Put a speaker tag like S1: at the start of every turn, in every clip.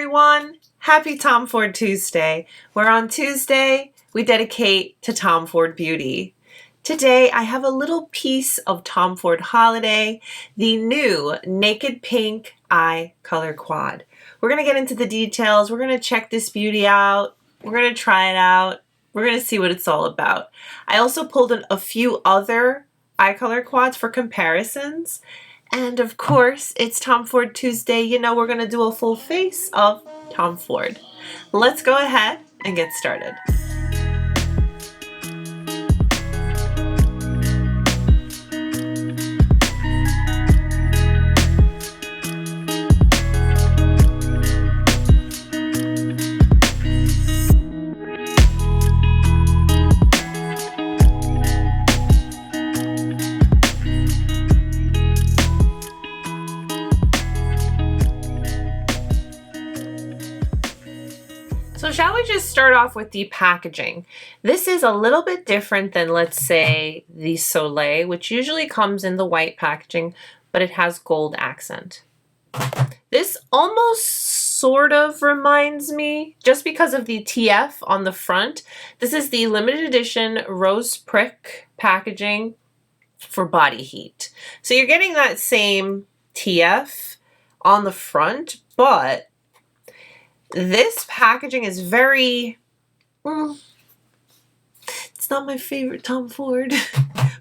S1: everyone! Happy Tom Ford Tuesday, where on Tuesday we dedicate to Tom Ford beauty. Today I have a little piece of Tom Ford Holiday, the new Naked Pink Eye Color Quad. We're going to get into the details, we're going to check this beauty out, we're going to try it out, we're going to see what it's all about. I also pulled in a few other eye color quads for comparisons. And of course, it's Tom Ford Tuesday. You know, we're going to do a full face of Tom Ford. Let's go ahead and get started. So shall we just start off with the packaging? This is a little bit different than, let's say, the Soleil, which usually comes in the white packaging, but it has gold accent. This almost sort of reminds me, just because of the TF on the front, this is the limited edition rose prick packaging for body heat. So you're getting that same TF on the front, but this packaging is very, it's not my favorite Tom Ford,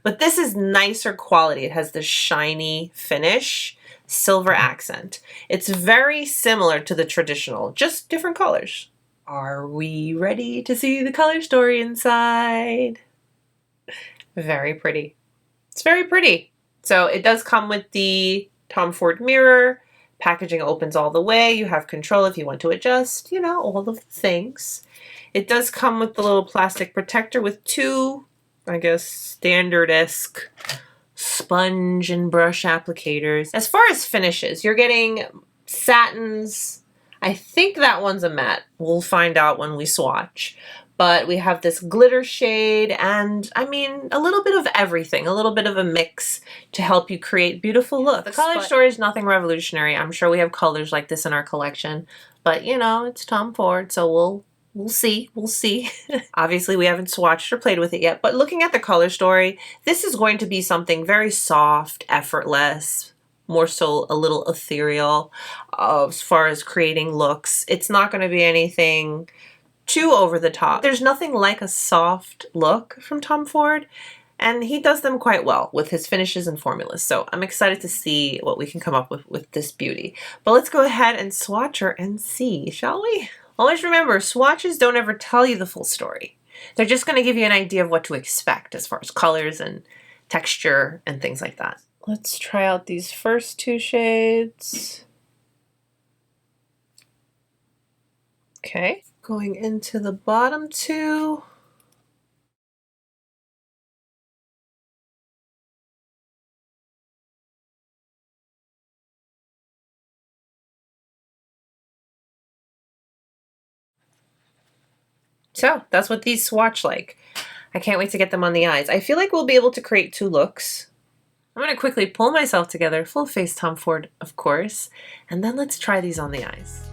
S1: but this is nicer quality. It has the shiny finish, silver accent. It's very similar to the traditional, just different colors. Are we ready to see the color story inside? Very pretty. It's very pretty. So it does come with the Tom Ford mirror. Packaging opens all the way. You have control if you want to adjust, you know, all of the things. It does come with the little plastic protector with two, I guess, standard-esque sponge and brush applicators. As far as finishes, you're getting satins. I think that one's a matte. We'll find out when we swatch. But we have this glitter shade and, I mean, a little bit of everything, a little bit of a mix to help you create beautiful looks. The color story is nothing revolutionary. I'm sure we have colors like this in our collection, but you know, it's Tom Ford, so we'll see. Obviously, we haven't swatched or played with it yet, but looking at the color story, this is going to be something very soft, effortless, more so a little ethereal as far as creating looks. It's not going to be anything too over the top. There's nothing like a soft look from Tom Ford, and he does them quite well with his finishes and formulas. So I'm excited to see what we can come up with this beauty. But let's go ahead and swatch her and see, shall we? Always remember, swatches don't ever tell you the full story. They're just going to give you an idea of what to expect as far as colors and texture and things like that. Let's try out these first two shades. Okay. Going into the bottom two. So that's what these swatch like. I can't wait to get them on the eyes. I feel like we'll be able to create two looks. I'm going to quickly pull myself together, full face Tom Ford, of course, and then let's try these on the eyes.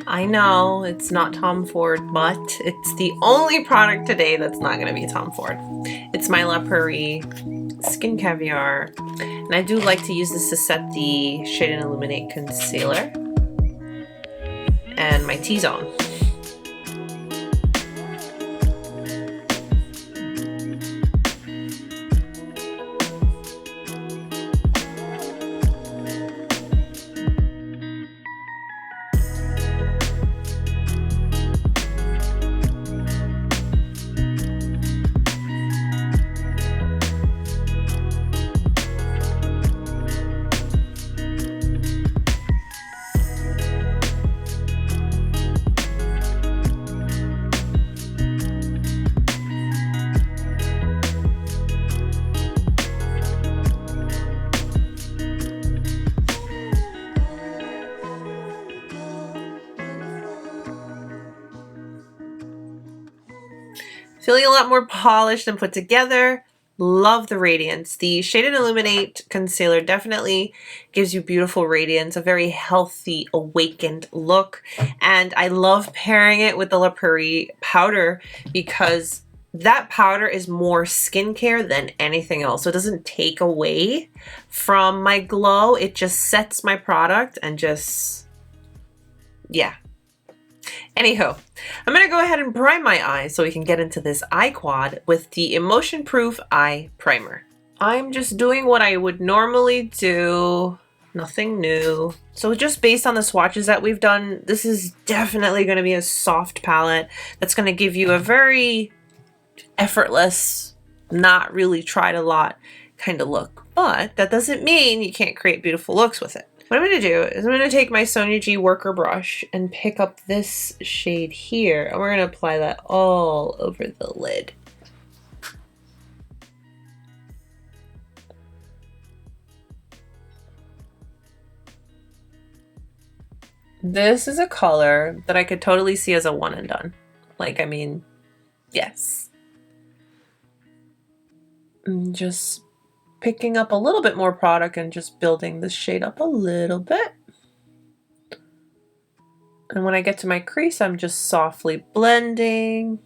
S1: I know it's not Tom Ford, but it's the only product today that's not going to be Tom Ford. It's my La Prairie Skin Caviar, and I do like to use this to set the Shade and Illuminate Concealer and my T-Zone. Feeling a lot more polished and put together. Love the radiance. The Shade and Illuminate concealer definitely gives you beautiful radiance, a very healthy, awakened look. And I love pairing it with the La Prairie powder because that powder is more skincare than anything else. So it doesn't take away from my glow. It just sets my product and just, yeah. Anywho, I'm going to go ahead and prime my eyes so we can get into this eye quad with the Emotion Proof Eye Primer. I'm just doing what I would normally do, nothing new. So just based on the swatches that we've done, this is definitely going to be a soft palette that's going to give you a very effortless, not really tried a lot kind of look. But that doesn't mean you can't create beautiful looks with it. What I'm going to do is I'm going to take my Sonia G worker brush and pick up this shade here, and we're going to apply that all over the lid. This is a color that I could totally see as a one and done. Like, I mean, yes. I'm just picking up a little bit more product and just building this shade up a little bit. And when I get to my crease, I'm just softly blending.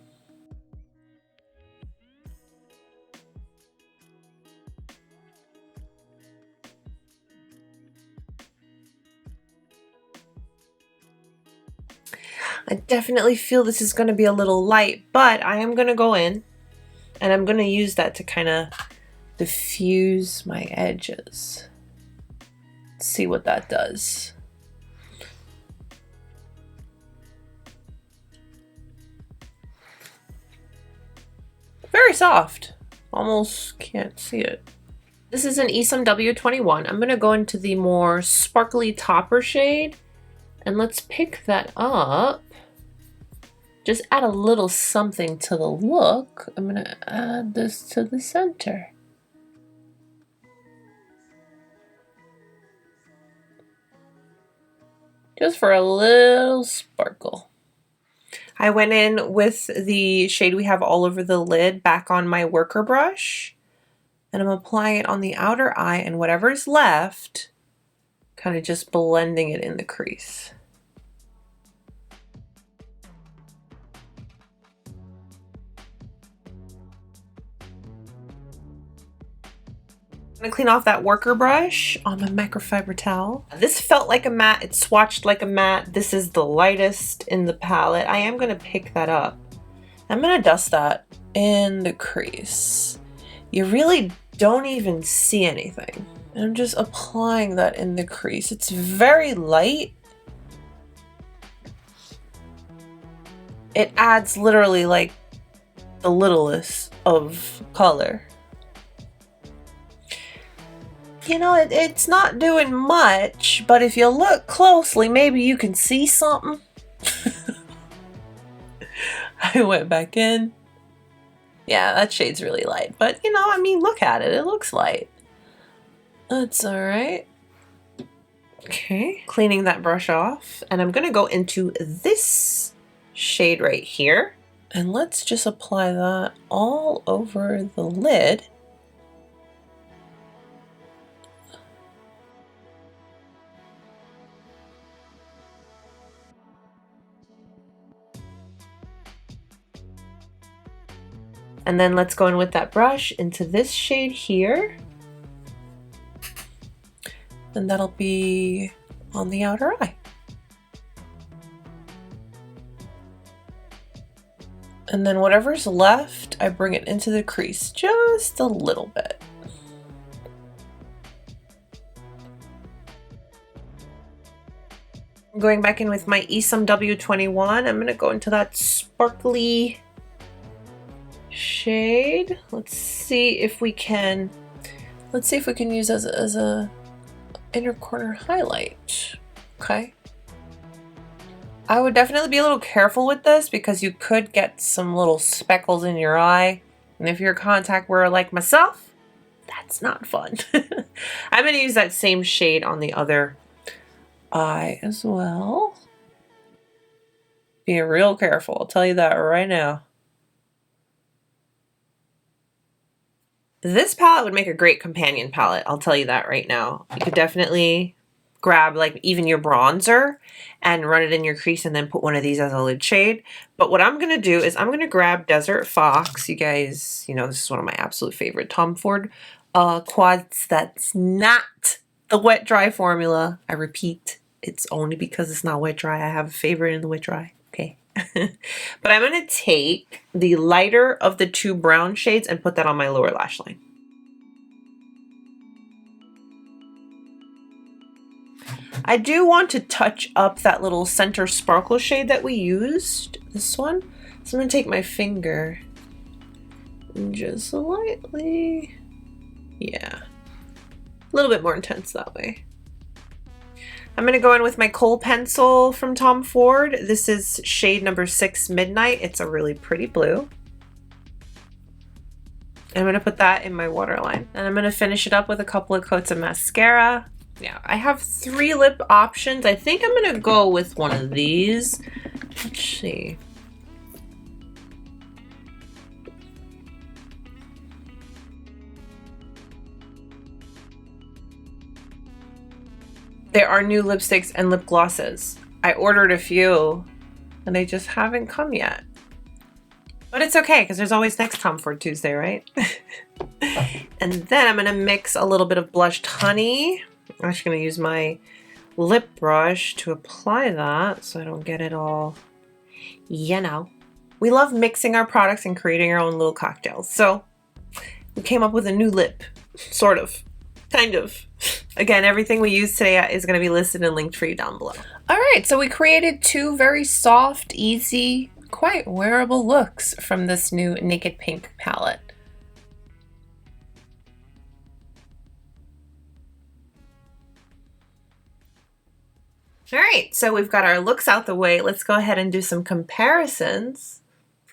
S1: I definitely feel this is going to be a little light, but I am going to go in and I'm going to use that to kind of diffuse my edges. Let's see what that does. Very soft. Almost can't see it. This is an Esom W21. I'm going to go into the more sparkly topper shade and let's pick that up. Just add a little something to the look. I'm going to add this to the center. Just for a little sparkle. I went in with the shade we have all over the lid back on my worker brush, and I'm applying it on the outer eye, and whatever's left, kind of just blending it in the crease. I'm gonna clean off that worker brush on my microfiber towel. This felt like a matte, it swatched like a matte. This is the lightest in the palette. I am gonna pick that up. I'm gonna dust that in the crease. You really don't even see anything. I'm just applying that in the crease. It's very light. It adds literally like the littlest of color. You know, it's not doing much, but if you look closely, maybe you can see something. I went back in. Yeah, that shade's really light, but you know, I mean, look at it. It looks light. That's all right. Okay, cleaning that brush off, and I'm gonna go into this shade right here, and let's just apply that all over the lid. And then let's go in with that brush into this shade here. And that'll be on the outer eye. And then whatever's left, I bring it into the crease just a little bit. I'm going back in with my Esom W21. I'm gonna go into that sparkly shade. Let's see if we can use as a inner corner highlight. Okay. I would definitely be a little careful with this because you could get some little speckles in your eye. And if you're a contact wearer like myself, that's not fun. I'm going to use that same shade on the other eye as well. Be real careful, I'll tell you that right now. This palette would make a great companion palette. I'll tell you that right now. You could definitely grab like even your bronzer and run it in your crease and then put one of these as a lid shade. But what I'm going to do is I'm going to grab Desert Fox. You guys, you know, this is one of my absolute favorite Tom Ford quads. That's not the wet dry formula. I repeat, it's only because it's not wet dry. I have a favorite in the wet dry. Okay. But I'm going to take the lighter of the two brown shades and put that on my lower lash line. I do want to touch up that little center sparkle shade that we used, this one. So I'm going to take my finger and just lightly, yeah, a little bit more intense that way. I'm going to go in with my kohl pencil from Tom Ford. This is shade number 6 Midnight. It's a really pretty blue. I'm going to put that in my waterline. And I'm going to finish it up with a couple of coats of mascara. Yeah, I have 3 lip options. I think I'm going to go with one of these. Let's see. There are new lipsticks and lip glosses. I ordered a few and they just haven't come yet. But it's okay because there's always next Tom Ford Tuesday, right? And then I'm going to mix a little bit of blushed honey. I'm actually going to use my lip brush to apply that so I don't get it all, you know. We love mixing our products and creating our own little cocktails. So we came up with a new lip, sort of. Kind of. Again, everything we use today is going to be listed and linked for you down below. All right, so we created 2 very soft, easy, quite wearable looks from this new Naked Pink palette. All right, so we've got our looks out the way. Let's go ahead and do some comparisons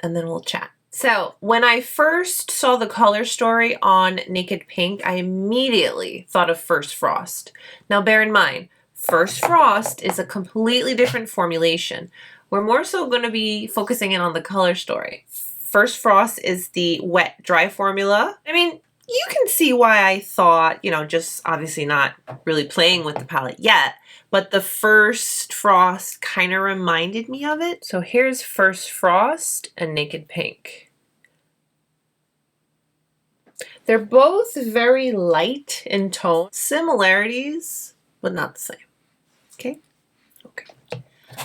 S1: and then we'll chat. So when I first saw the color story on Naked Pink, I immediately thought of First Frost. Now bear in mind, First Frost is a completely different formulation. We're more so going to be focusing in on the color story. First Frost is the wet dry formula. I mean, you can see why I thought, you know, just obviously not really playing with the palette yet, but the First Frost kind of reminded me of it. So here's First Frost and Naked Pink. They're both very light in tone. Similarities, but not the same. Okay? Okay.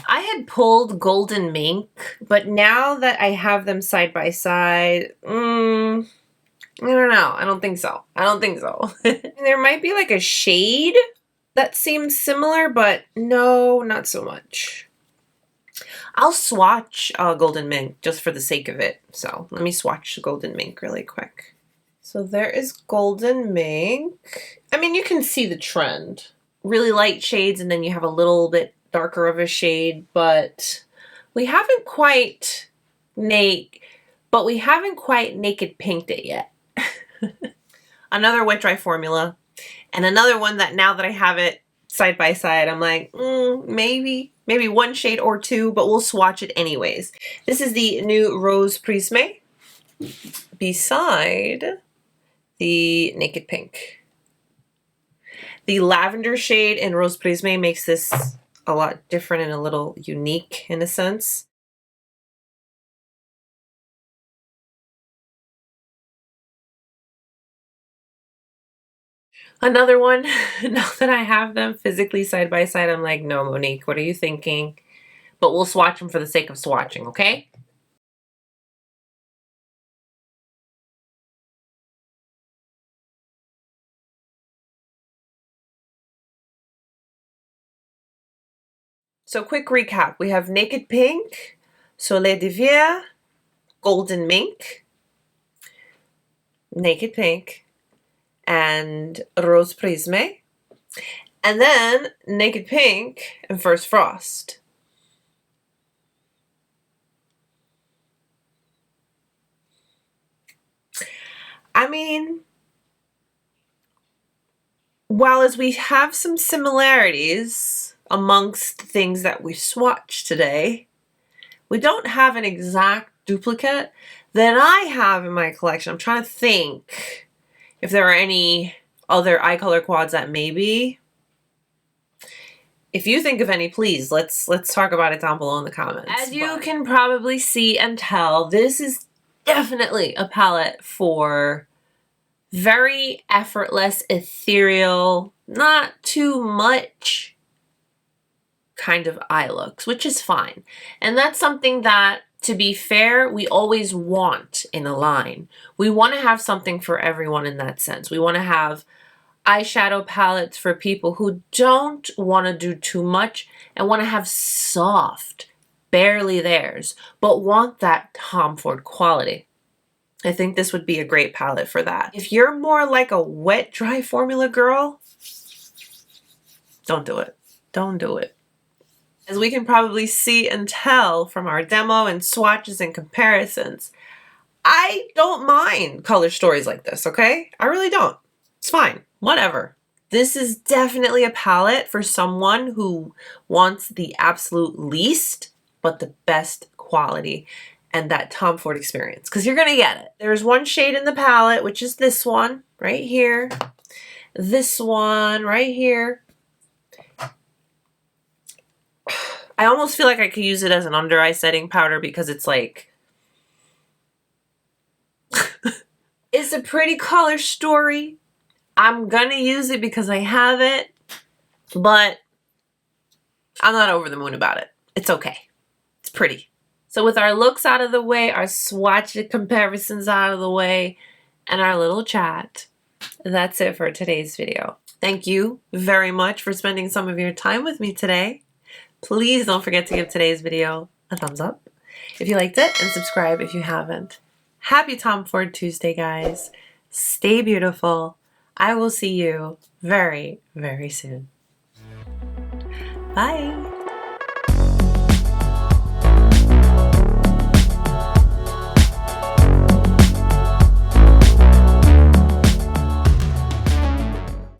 S1: I had pulled Golden Mink, but now that I have them side by side, I don't know. I don't think so. I don't think so. There might be like a shade that seems similar, but no, not so much. I'll swatch Golden Mink just for the sake of it. So let me swatch Golden Mink really quick. So there is Golden Mink. I mean, you can see the trend. Really light shades, and then you have a little bit darker of a shade, but we haven't quite naked pinked it yet. Another wet dry formula, and another one that now that I have it side by side, I'm like, maybe one shade or 2, but we'll swatch it anyways. This is the new Rose Prisme beside the Naked Pink. The lavender shade in Rose Prisme makes this a lot different and a little unique in a sense. Another one, now that I have them physically side by side, I'm like, no, Monique, what are you thinking? But we'll swatch them for the sake of swatching, okay? So quick recap. We have Naked Pink, Soleil Neige, Golden Mink, Naked Pink, and Rose Prisme, and then Naked Pink and First Frost. I mean, while as we have some similarities amongst the things that we swatched today, we don't have an exact duplicate that I have in my collection. I'm trying to think. if there are any other eye color quads that maybe. If you think of any, please, let's talk about it down below in the comments. As you can probably see and tell, this is definitely a palette for very effortless, ethereal, not too much kind of eye looks, which is fine. And that's something that, to be fair, we always want in a line. We want to have something for everyone in that sense. We want to have eyeshadow palettes for people who don't want to do too much and want to have soft, barely theirs, but want that Tom Ford quality. I think this would be a great palette for that. If you're more like a wet, dry formula girl, don't do it. Don't do it. As we can probably see and tell from our demo and swatches and comparisons, I don't mind color stories like this, okay? I really don't. It's fine. Whatever. This is definitely a palette for someone who wants the absolute least, but the best quality and that Tom Ford experience, because you're going to get it. There's one shade in the palette, which is this one right here. This one right here. I almost feel like I could use it as an under eye setting powder because it's like, it's a pretty color story. I'm gonna use it because I have it, but I'm not over the moon about it. It's okay. It's pretty. So with our looks out of the way, our swatch comparisons out of the way, and our little chat, that's it for today's video. Thank you very much for spending some of your time with me today. Please don't forget to give today's video a thumbs up if you liked it, and subscribe if you haven't. Happy Tom Ford Tuesday, guys. Stay beautiful. I will see you very, very soon. Bye.